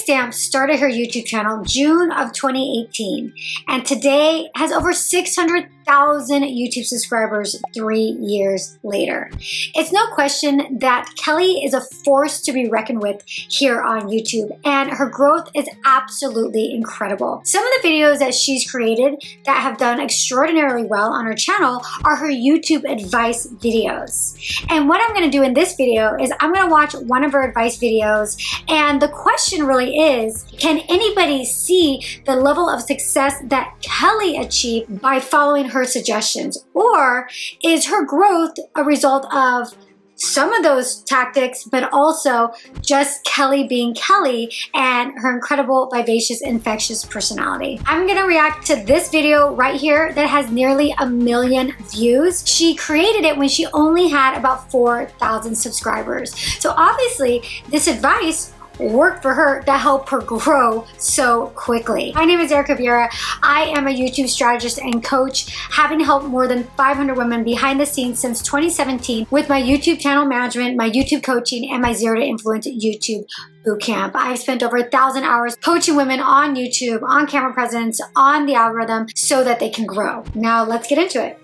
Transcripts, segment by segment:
Stamps started her YouTube channel June of 2018 and today has over 600,000 YouTube subscribers 3 years later. It's no question that Kelly is a force to be reckoned with here on YouTube, and her growth is absolutely incredible. Some of the videos that she's created that have done extraordinarily well on her channel are her YouTube advice videos. And what I'm going to do in this video is I'm going to watch one of her advice videos, and the question really is, can anybody see the level of success that Kelly achieved by following her suggestions? Or is her growth a result of some of those tactics, but also just Kelly being Kelly and her incredible, vivacious, infectious personality? I'm gonna react to this video right here that has nearly 1 million views. She created it when she only had about 4,000 subscribers. So obviously this advice worked for her to help her grow so quickly. My name is Erika Vieira. I am a YouTube strategist and coach, having helped more than 500 women behind the scenes since 2017 with my YouTube channel management, my YouTube coaching, and my Zero to Influence YouTube bootcamp. I've spent over 1,000 hours coaching women on YouTube, on camera presence, on the algorithm, so that they can grow. Now let's get into it.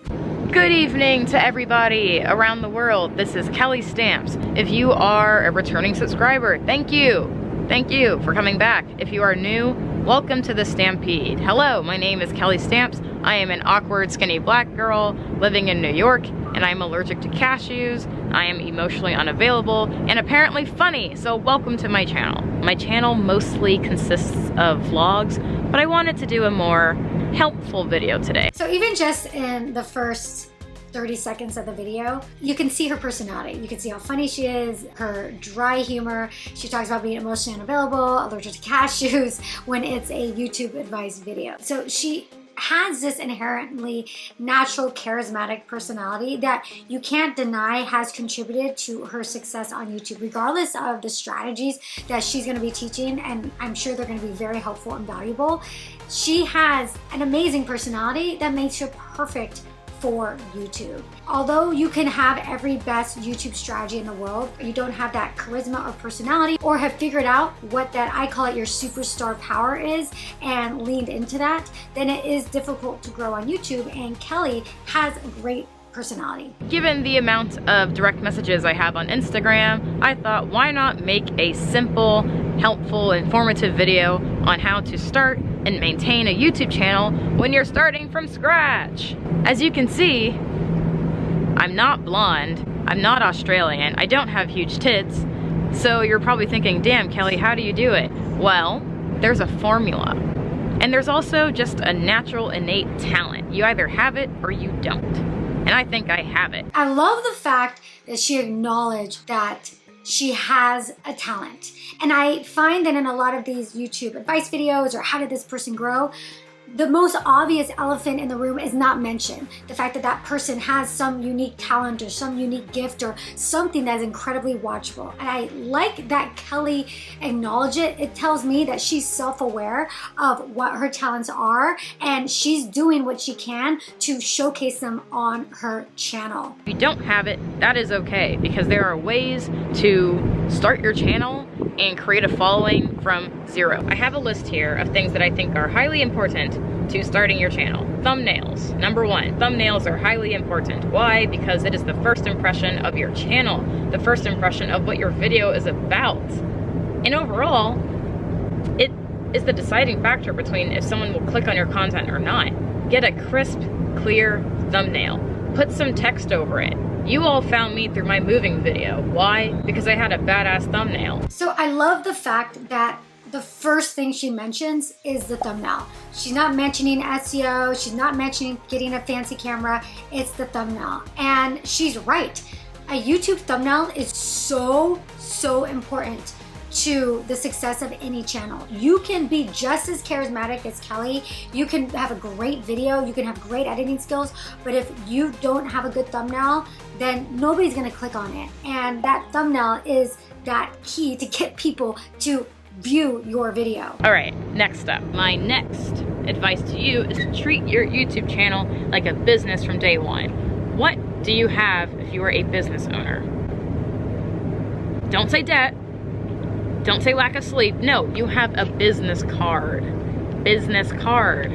Good evening to everybody around the world. This is Kelly Stamps. If you are a returning subscriber, thank you. Thank you for coming back. If you are new, welcome to the Stampede. Hello, my name is Kelly Stamps. I am an awkward, skinny black girl living in New York, and I'm allergic to cashews. I am emotionally unavailable and apparently funny, so welcome to my channel. My channel mostly consists of vlogs, but I wanted to do a more helpful video today. So even just in the first 30 seconds of the video, you can see her personality. You can see how funny she is, her dry humor. She talks about being emotionally unavailable, allergic to cashews when it's a YouTube advice video. So she has this inherently natural, charismatic personality that you can't deny has contributed to her success on YouTube, regardless of the strategies that she's going to be teaching, and I'm sure they're going to be very helpful and valuable. She has an amazing personality that makes her perfect for YouTube. Although you can have every best YouTube strategy in the world, you don't have that charisma or personality, or have figured out what that, I call it, your superstar power is, and leaned into that, then it is difficult to grow on YouTube, and Kelly has a great personality. Given the amount of direct messages I have on Instagram, I thought, why not make a simple, helpful, informative video on how to start and maintain a YouTube channel when you're starting from scratch. As you can see, I'm not blonde, I'm not Australian, I don't have huge tits, so you're probably thinking, damn Kelly, how do you do it? Well, there's a formula. And there's also just a natural, innate talent. You either have it or you don't. And I think I have it. I love the fact that she acknowledged that she has a talent. And I find that in a lot of these YouTube advice videos or how did this person grow, the most obvious elephant in the room is not mentioned. The fact that that person has some unique talent or some unique gift or something that is incredibly watchable. And I like that Kelly acknowledged it. It tells me that she's self-aware of what her talents are, and she's doing what she can to showcase them on her channel. If you don't have it, that is okay, because there are ways to start your channel and create a following from zero. I have a list here of things that I think are highly important to starting your channel. Thumbnails, number one. Thumbnails are highly important. Why? Because it is the first impression of your channel, the first impression of what your video is about. And overall, it is the deciding factor between if someone will click on your content or not. Get a crisp, clear thumbnail. Put some text over it. You all found me through my moving video. Why? Because I had a badass thumbnail. So I love the fact that the first thing she mentions is the thumbnail. She's not mentioning SEO, she's not mentioning getting a fancy camera, it's the thumbnail. And she's right. A YouTube thumbnail is so important to the success of any channel. You can be just as charismatic as Kelly, you can have a great video, you can have great editing skills, but if you don't have a good thumbnail, then nobody's gonna click on it. And that thumbnail is that key to get people to view your video. All right, next up. My next advice to you is to treat your YouTube channel like a business from day one. What do you have if you are a business owner? Don't say debt. Don't say lack of sleep. No, you have a business card. Business card.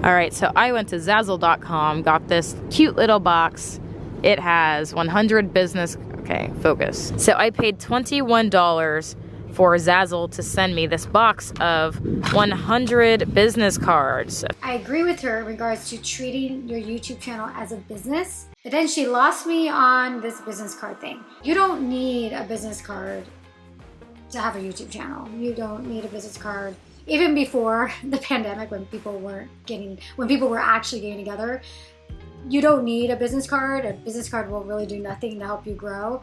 All right, so I went to Zazzle.com, got this cute little box. It has 100 business, okay, focus. So I paid $21 for Zazzle to send me this box of 100 business cards. I agree with her in regards to treating your YouTube channel as a business, but then she lost me on this business card thing. You don't need a business card to have a YouTube channel. You don't need a business card. Even before the pandemic, when people were actually getting together, you don't need a business card. A business card will really do nothing to help you grow.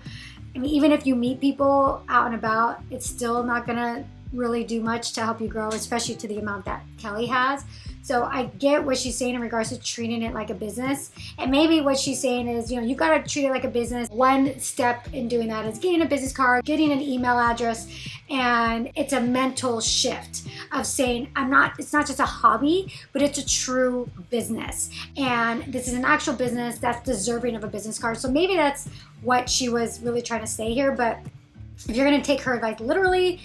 I mean, even if you meet people out and about, it's still not gonna really do much to help you grow, especially to the amount that Kelly has. So I get what she's saying in regards to treating it like a business. And maybe what she's saying is, you know, you gotta treat it like a business. One step in doing that is getting a business card, getting an email address, and it's a mental shift of saying, it's not just a hobby, but it's a true business. And this is an actual business that's deserving of a business card. So maybe that's what she was really trying to say here. But if you're gonna take her advice literally,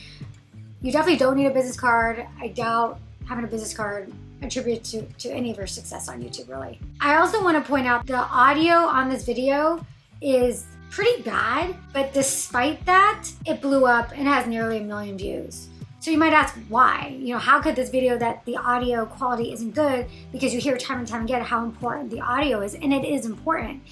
you definitely don't need a business card. I doubt having a business card attribute to any of her success on YouTube, really. I also want to point out the audio on this video is pretty bad, but despite that, it blew up and has nearly 1 million views. So you might ask why? You know, how could this video that the audio quality isn't good, because you hear time and time again how important the audio is, and it is important.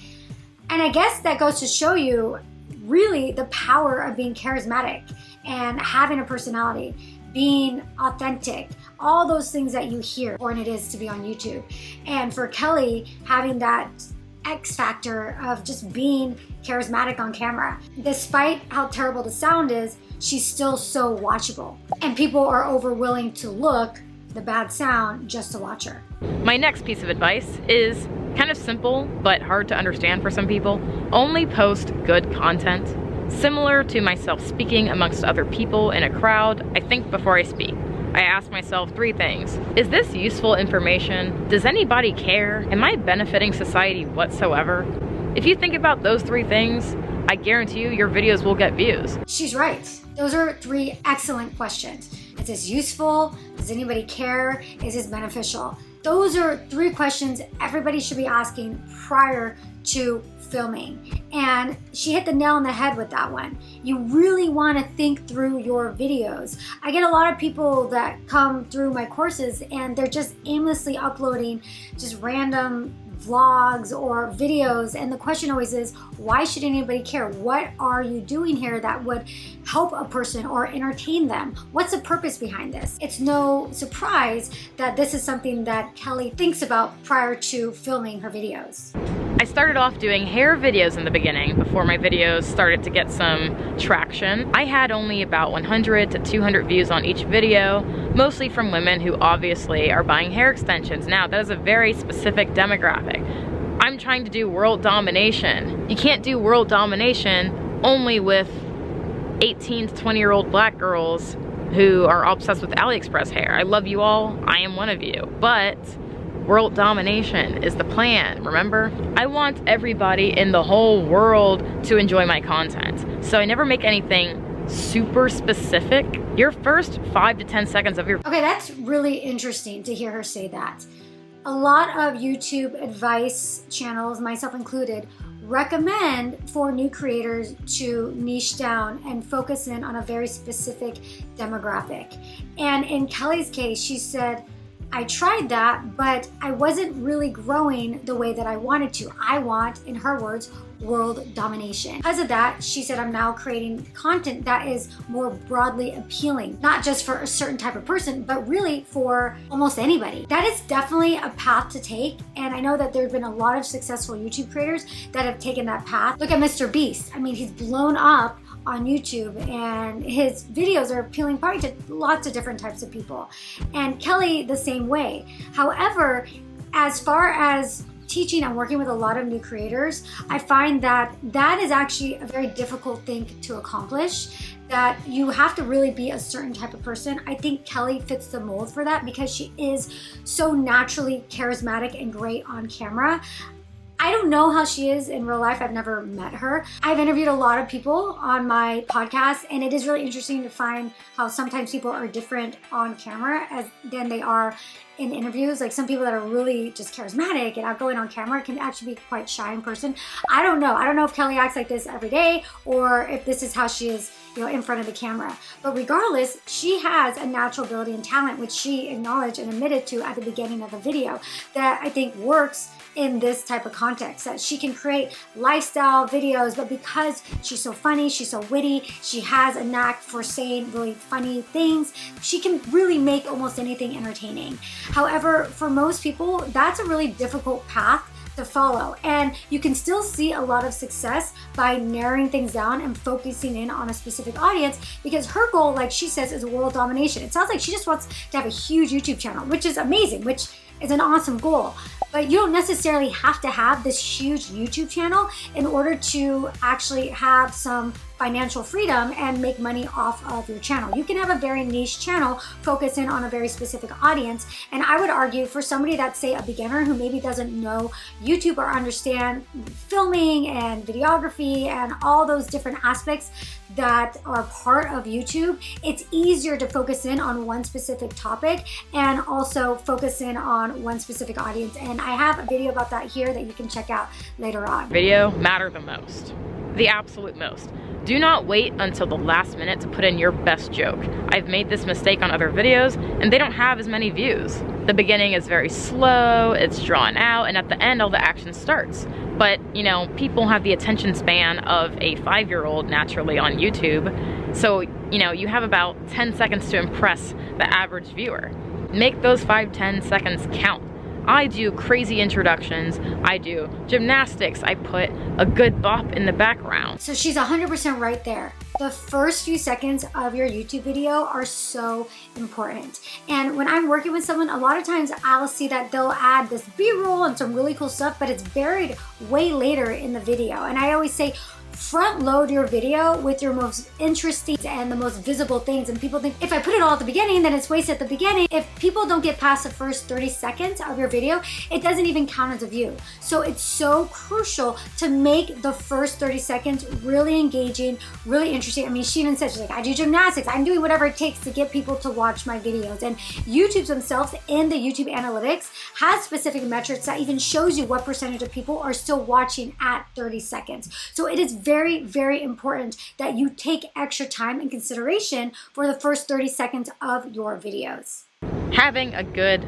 And I guess that goes to show you really the power of being charismatic and having a personality, being authentic, all those things that you hear, or it is to be on YouTube. And for Kelly, having that X factor of just being charismatic on camera. Despite how terrible the sound is, she's still so watchable. And people are over willing to look the bad sound just to watch her. My next piece of advice is kind of simple, but hard to understand for some people. Only post good content. Similar to myself speaking amongst other people in a crowd, I think before I speak. I ask myself 3 things. Is this useful information? Does anybody care? Am I benefiting society whatsoever? If you think about those 3 things, I guarantee you your videos will get views. She's right. Those are 3 excellent questions. Is this useful? Does anybody care? Is this beneficial? Those are 3 questions everybody should be asking prior to filming. And she hit the nail on the head with that one. You really want to think through your videos. I get a lot of people that come through my courses and they're just aimlessly uploading just random vlogs or videos, and the question always is, why should anybody care? What are you doing here that would help a person or entertain them? What's the purpose behind this? It's no surprise that this is something that Kelly thinks about prior to filming her videos. I started off doing hair videos in the beginning before my videos started to get some traction. I had only about 100 to 200 views on each video, mostly from women who obviously are buying hair extensions. Now, that is a very specific demographic. I'm trying to do world domination. You can't do world domination only with 18 to 20-year-old black girls who are obsessed with AliExpress hair. I love you all, I am one of you, but world domination is the plan, remember? I want everybody in the whole world to enjoy my content. So I never make anything super specific. Your first 5 to 10 seconds of your... Okay, that's really interesting to hear her say that. A lot of YouTube advice channels, myself included, recommend for new creators to niche down and focus in on a very specific demographic. And in Kelly's case, she said, I tried that, but I wasn't really growing the way that I wanted to. I want, in her words, world domination. Because of that, she said, I'm now creating content that is more broadly appealing, not just for a certain type of person, but really for almost anybody. That is definitely a path to take. And I know that there have been a lot of successful YouTube creators that have taken that path. Look at Mr. Beast. I mean, he's blown up on YouTube and his videos are appealing probably to lots of different types of people. And Kelly the same way. However, as far as teaching and working with a lot of new creators, I find that that is actually a very difficult thing to accomplish, that you have to really be a certain type of person. I think Kelly fits the mold for that because she is so naturally charismatic and great on camera. I don't know how she is in real life. I've never met her. I've interviewed a lot of people on my podcast, and it is really interesting to find how sometimes people are different on camera than they are in interviews. Like some people that are really just charismatic and outgoing on camera can actually be quite shy in person. I don't know. I don't know if Kelly acts like this every day or if this is how she is, in front of the camera. But regardless, she has a natural ability and talent, which she acknowledged and admitted to at the beginning of the video, that I think works in this type of context, that she can create lifestyle videos, but because she's so funny, she's so witty, she has a knack for saying really funny things, she can really make almost anything entertaining. However, for most people, that's a really difficult path to follow, and you can still see a lot of success by narrowing things down and focusing in on a specific audience, because her goal, like she says, is world domination. It sounds like she just wants to have a huge YouTube channel, which is amazing, which is an awesome goal. But you don't necessarily have to have this huge YouTube channel in order to actually have some financial freedom and make money off of your channel. You can have a very niche channel, focus in on a very specific audience. And I would argue for somebody that's, say, a beginner who maybe doesn't know YouTube or understand filming and videography and all those different aspects that are part of YouTube, it's easier to focus in on one specific topic and also focus in on one specific audience. And I have a video about that here that you can check out later on. Video matter the most, the absolute most. Do not wait until the last minute to put in your best joke. I've made this mistake on other videos and they don't have as many views. The beginning is very slow, it's drawn out, and at the end all the action starts. But people have the attention span of a 5-year-old naturally on YouTube. So, you have about 10 seconds to impress the average viewer. Make those 5-10 seconds count. I do crazy introductions, I do gymnastics, I put a good bop in the background. So she's 100% right there. The first few seconds of your YouTube video are so important. And when I'm working with someone, a lot of times I'll see that they'll add this B-roll and some really cool stuff, but it's buried way later in the video. And I always say, front load your video with your most interesting and the most visible things. And people think, if I put it all at the beginning, then it's wasted at the beginning. If people don't get past the first 30 seconds of your video, it doesn't even count as a view. So it's so crucial to make the first 30 seconds really engaging, really interesting. I mean, she even said, she's like, I do gymnastics, I'm doing whatever it takes to get people to watch my videos. And YouTube themselves in the YouTube analytics has specific metrics that even shows you what percentage of people are still watching at 30 seconds. So it is very, very important that you take extra time and consideration for the first 30 seconds of your videos. Having a good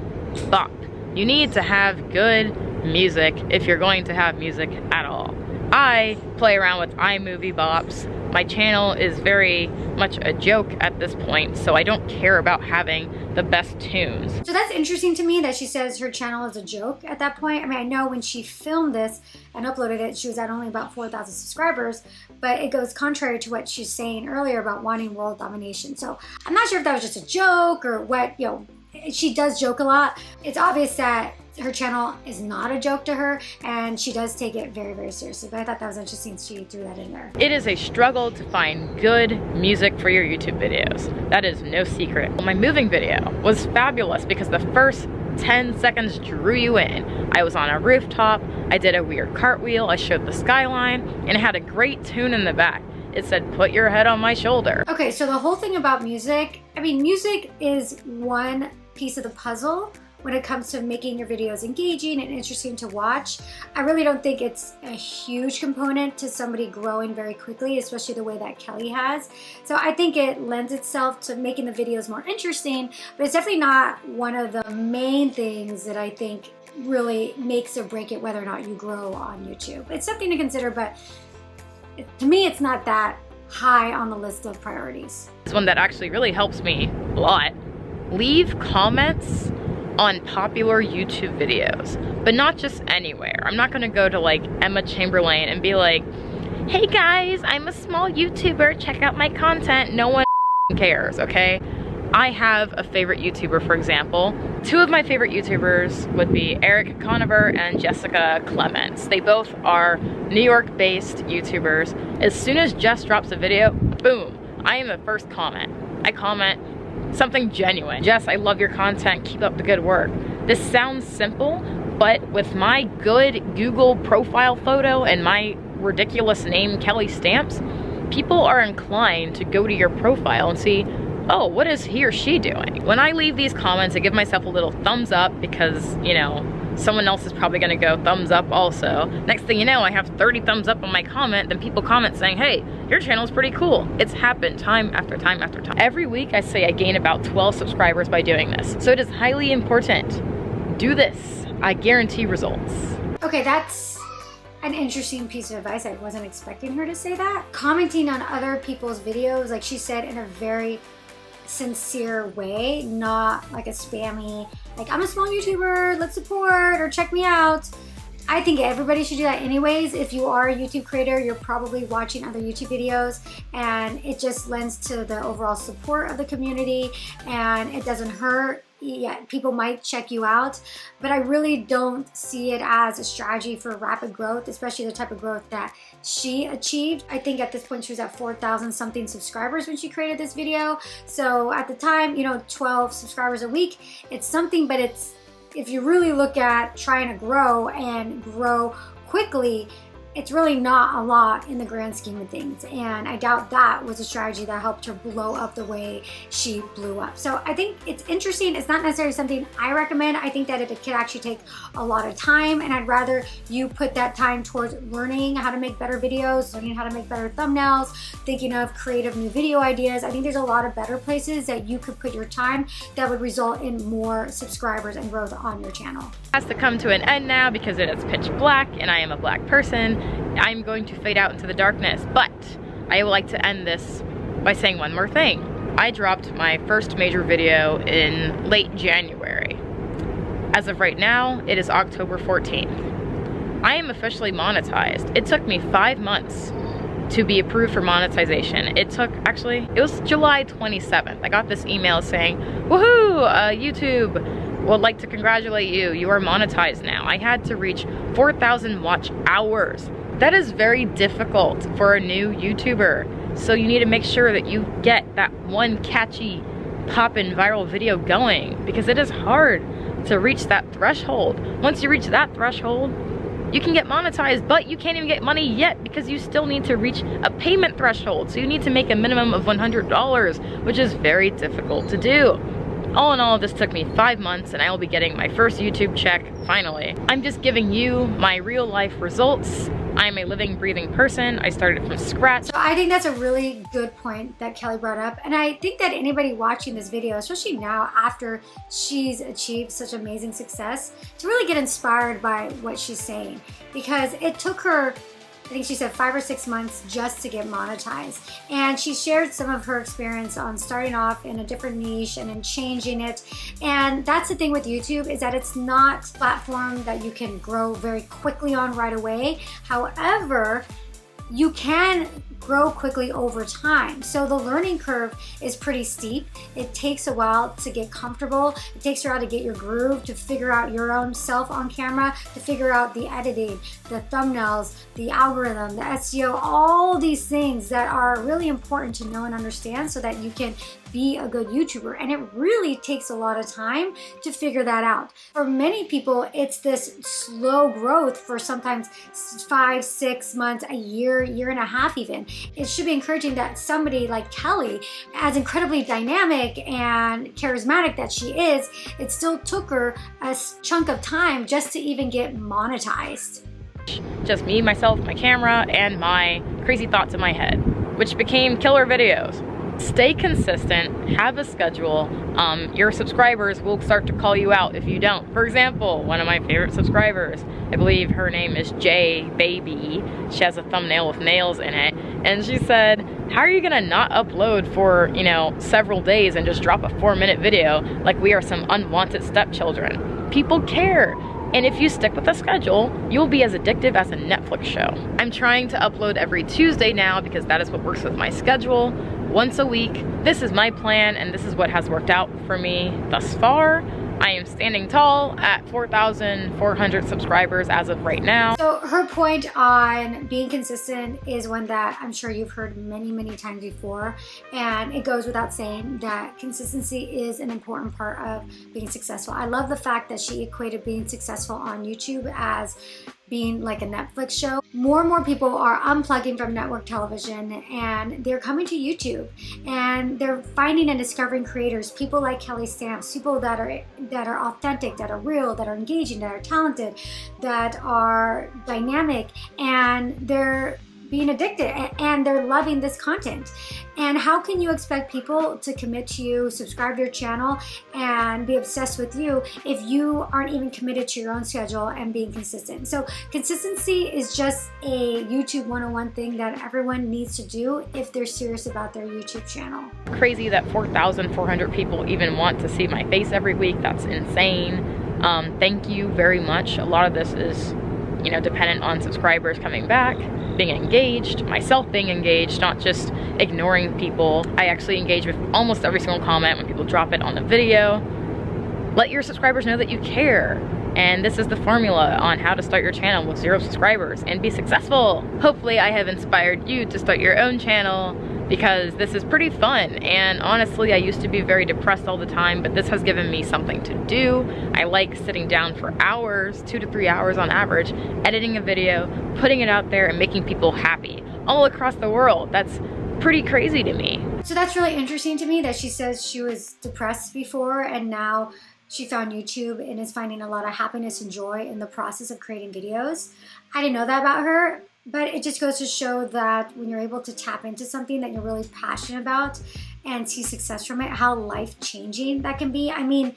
bop. You need to have good music if you're going to have music at all. I play around with iMovie bops. My channel is very much a joke at this point, so I don't care about having the best tunes. So that's interesting to me that she says her channel is a joke at that point. I mean, I know when she filmed this and uploaded it, she was at only about 4,000 subscribers, but it goes contrary to what she's saying earlier about wanting world domination. So I'm not sure if that was just a joke or what, she does joke a lot. It's obvious that her channel is not a joke to her, and she does take it very, very seriously. But I thought that was interesting she threw that in there. It is a struggle to find good music for your YouTube videos. That is no secret. My moving video was fabulous because the first 10 seconds drew you in. I was on a rooftop, I did a weird cartwheel, I showed the skyline, and it had a great tune in the back. It said, put your head on my shoulder. Okay, so the whole thing about music, I mean, music is one piece of the puzzle when it comes to making your videos engaging and interesting to watch. I really don't think it's a huge component to somebody growing very quickly, especially the way that Kelly has. So I think it lends itself to making the videos more interesting, but it's definitely not one of the main things that I think really makes or break it whether or not you grow on YouTube. It's something to consider, but to me, it's not that high on the list of priorities. This one that actually really helps me a lot. Leave comments on popular YouTube videos, but not just anywhere. I'm not gonna go to like Emma Chamberlain and be like, hey guys, I'm a small YouTuber, check out my content. No one cares, okay? I have a favorite YouTuber, for example. Two of my favorite YouTubers would be Erika and Jessica Clements. They both are New York-based YouTubers. As soon as Jess drops a video, boom, I am the first comment. I comment something genuine. Jess, I love your content, keep up the good work. This sounds simple, But with my good Google profile photo and my ridiculous name, Kelly Stamps, people are inclined to go to your profile and see, oh, what is he or she doing? When I leave these comments, I give myself a little thumbs up because, you know, someone else is probably gonna go thumbs up also. Next thing you know, I have 30 thumbs up on my comment, then people comment saying, hey, your channel is pretty cool. It's happened time after time after time. Every week I say I gain about 12 subscribers by doing this. So it is highly important. Do this. I guarantee results. Okay, that's an interesting piece of advice. I wasn't expecting her to say that. Commenting on other people's videos, like she said, in a very sincere way, not like a spammy, like, I'm a small YouTuber, let's support or check me out. I think everybody should do that anyways. If you are a YouTube creator, you're probably watching other YouTube videos, and it just lends to the overall support of the community, and it doesn't hurt. Yeah, people might check you out, but I really don't see it as a strategy for rapid growth, especially the type of growth that she achieved. I think at this point she was at 4,000 something subscribers when she created this video. So at the time, you know, 12 subscribers a week, it's something, but it's, if you really look at trying to grow and grow quickly, it's really not a lot in the grand scheme of things. And I doubt that was a strategy that helped her blow up the way she blew up. So I think it's interesting. It's not necessarily something I recommend. I think that it could actually take a lot of time, and I'd rather you put that time towards learning how to make better videos, learning how to make better thumbnails, thinking of creative new video ideas. I think there's a lot of better places that you could put your time that would result in more subscribers and growth on your channel. It has to come to an end now because it is pitch black and I am a black person. I'm going to fade out into the darkness, but I would like to end this by saying one more thing. I dropped my first major video in late January. As of right now, it is October 14th. I am officially monetized. It took me 5 months to be approved for monetization. It took, actually, it was July 27th. I got this email saying, woohoo, YouTube would like to congratulate you. You are monetized now. I had to reach 4,000 watch hours. That is very difficult for a new YouTuber. So you need to make sure that you get that one catchy, poppin' viral video going, because it is hard to reach that threshold. Once you reach that threshold, you can get monetized, but you can't even get money yet because you still need to reach a payment threshold. So you need to make a minimum of $100, which is very difficult to do. All in all, this took me 5 months and I will be getting my first YouTube check finally. I'm just giving you my real life results. I'm a living, breathing person. I started from scratch. So I think that's a really good point that Kelly brought up. And I think that anybody watching this video, especially now after she's achieved such amazing success, to really get inspired by what she's saying. Because it took her, I think she said 5 or 6 months just to get monetized. And she shared some of her experience on starting off in a different niche and then changing it. And that's the thing with YouTube, is that it's not a platform that you can grow very quickly on right away. However, you can grow quickly over time. So the learning curve is pretty steep. It takes a while to get comfortable. It takes a while to get your groove, to figure out your own self on camera, to figure out the editing, the thumbnails, the algorithm, the SEO, all these things that are really important to know and understand so that you can be a good YouTuber. And it really takes a lot of time to figure that out. For many people, it's this slow growth for sometimes 5, 6 months, a year, year and a half even. It should be encouraging that somebody like Kelly, as incredibly dynamic and charismatic that she is, it still took her a chunk of time just to even get monetized. Just me, myself, my camera, and my crazy thoughts in my head, which became killer videos. Stay consistent, have a schedule. Your subscribers will start to call you out if you don't. For example, one of my favorite subscribers, I believe her name is J Baby. She has a thumbnail with nails in it. And she said, how are you gonna not upload for, you know, several days and just drop a 4-minute video like we are some unwanted stepchildren? People care. And if you stick with the schedule, you'll be as addictive as a Netflix show. I'm trying to upload every Tuesday now because that is what works with my schedule. Once a week. This is my plan and this is what has worked out for me thus far. I am standing tall at 4,400 subscribers as of right now. So her point on being consistent is one that I'm sure you've heard many times before, and it goes without saying that consistency is an important part of being successful. I love the fact that she equated being successful on YouTube as being like a Netflix show. More and more people are unplugging from network television and they're coming to YouTube, and they're finding and discovering creators, people like Kelly Stamps, people that are authentic, that are real, that are engaging, that are talented, that are dynamic, and they're being addicted and they're loving this content. And how can you expect people to commit to you, subscribe to your channel, and be obsessed with you if you aren't even committed to your own schedule and being consistent? So consistency is just a YouTube 101 thing that everyone needs to do if they're serious about their YouTube channel. Crazy that 4,400 people even want to see my face every week. That's insane. Thank you very much. A lot of this is, you know, dependent on subscribers coming back, being engaged, myself being engaged, not just ignoring people. I actually engage with almost every single comment when people drop it on the video. Let your subscribers know that you care. And this is the formula on how to start your channel with 0 subscribers and be successful. Hopefully I have inspired you to start your own channel, because this is pretty fun. And honestly, I used to be very depressed all the time, but this has given me something to do. I like sitting down for hours, 2 to 3 hours on average, editing a video, putting it out there, and making people happy all across the world. That's pretty crazy to me. So that's really interesting to me that she says she was depressed before and now she found YouTube and is finding a lot of happiness and joy in the process of creating videos. I didn't know that about her, but it just goes to show that when you're able to tap into something that you're really passionate about and see success from it, how life-changing that can be. I mean,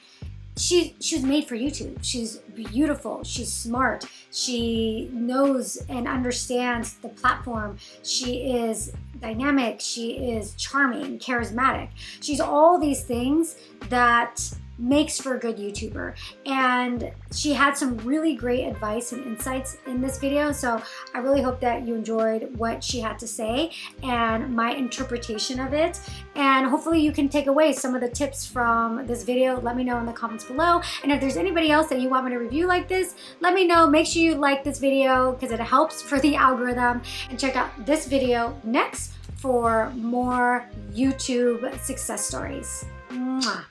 she was made for YouTube. She's beautiful, she's smart, she knows and understands the platform, she is dynamic, she is charming, charismatic. She's all these things that makes for a good YouTuber, and she had some really great advice and insights in this video, so I really hope that you enjoyed what she had to say and my interpretation of it, and hopefully you can take away some of the tips from this video. Let me know in the comments below, and if there's anybody else that you want me to review like this, let me know. Make sure you like this video because it helps for the algorithm, and check out this video next for more YouTube success stories. Mwah.